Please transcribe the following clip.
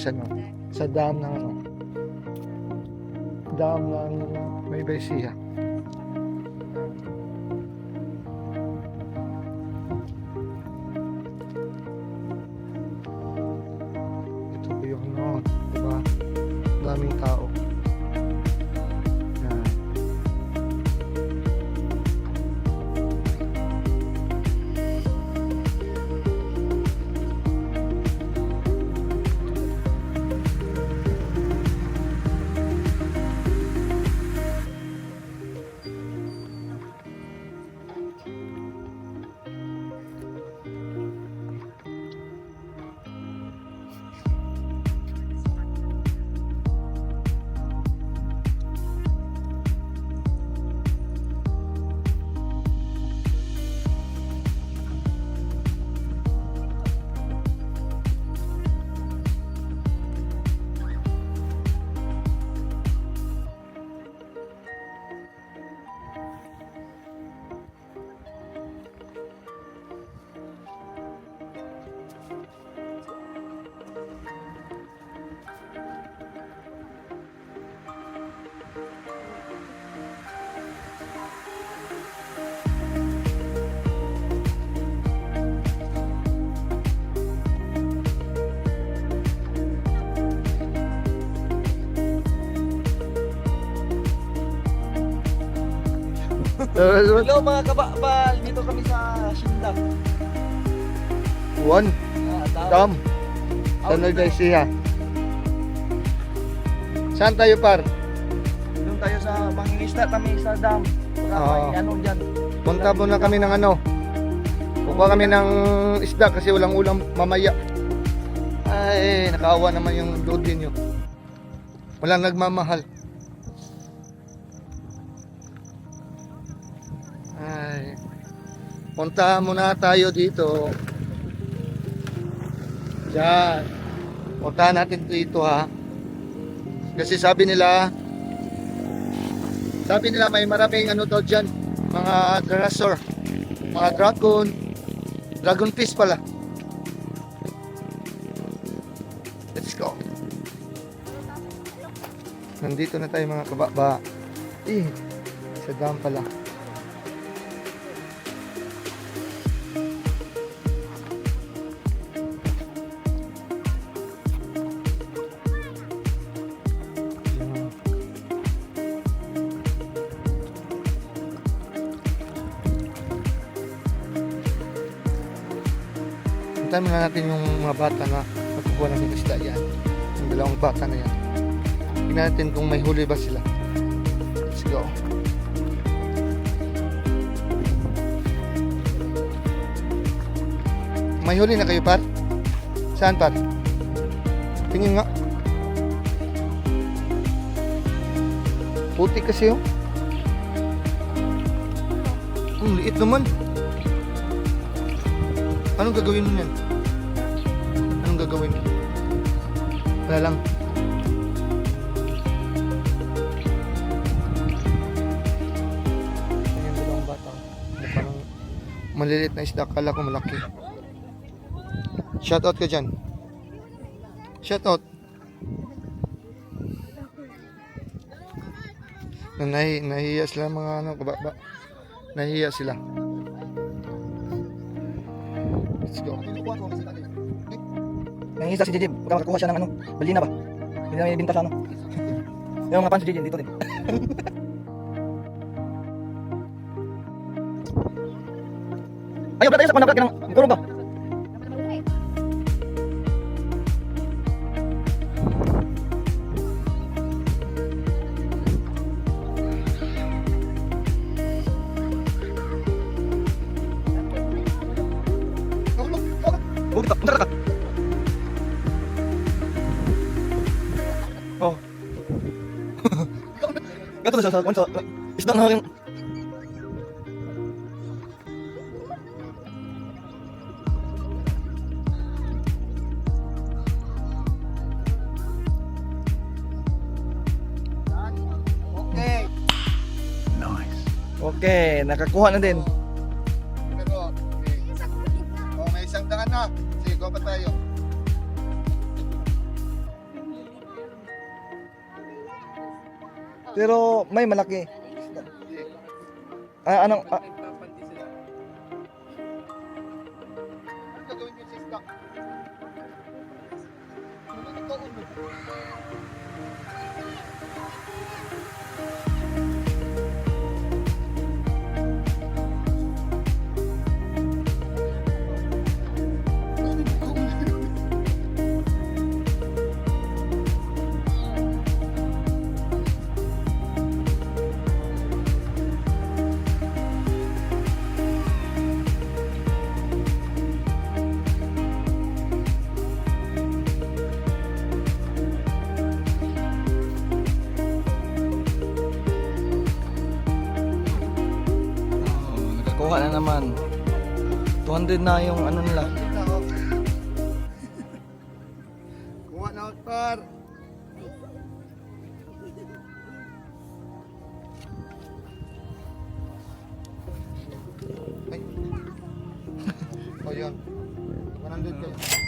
sa ano, sa dam ng ano, dam ng Nueva Ecija. Ito po yung ano, diba? Daming tao. Yan. Hello mga kabakbal, dito kami sa Shinda. One, dam, sa Out Nueva Ecija. Saan tayo par? Doon tayo sa mangingisda kami sa dam. Baka may ano dyan. Punta muna kami ng ano. Kukuha kami ng isda kasi walang ulam mamaya. Ay, nakaawa naman yung load din nyo. Walang nagmamahal. Ay, punta muna tayo dito. Diyan. Puntahan natin dito ha. Kasi sabi nila may maraming ano daw dyan. Mga dinosaur. Mga dragon fish pala. Let's go. Nandito na tayo mga kababa. Sa dam pala. Puntahan muna natin yung mga bata na nagkukuha ng isda yan. Yung dalawang bata na yan. Tingnan natin kung may huli ba sila. Let's go. May huli na kayo par? Saan par? Tingin nga. Puti kasi yung. Liit naman. Anong gagawin mo yan? Anong gagawin? Wala lang. Ayan, dalawang bata. Parang maliliit na isda. Akala ko malaki. Shoutout ka dyan. Shoutout. Nahihiya sila mga ano, kababa. Nahihiya sila. Let's go. Nangingisa si Jijib, baka makakuha siya ng ano, balina ba? Hindi na may binta sa ano. Yung mga pan si Jijib dito din. Ayaw pala tayo sa panaplat ka ng kurong ba? Punta ka. Oh. Gato na siya sa isda na rin. Okay. Nice. Okay, nakakuha na din. Pero, okay. Oh, may isang daan na. Sige, go pa tayo. Pero may malaki. Anong... Nagpapanti sila. Ano gagawin niyo sa isda? Ano ito, ulo? Nagkakuha na naman. 200 na yung ano nila. Kuha na, Oscar. Ay. O yun. 100 kayo.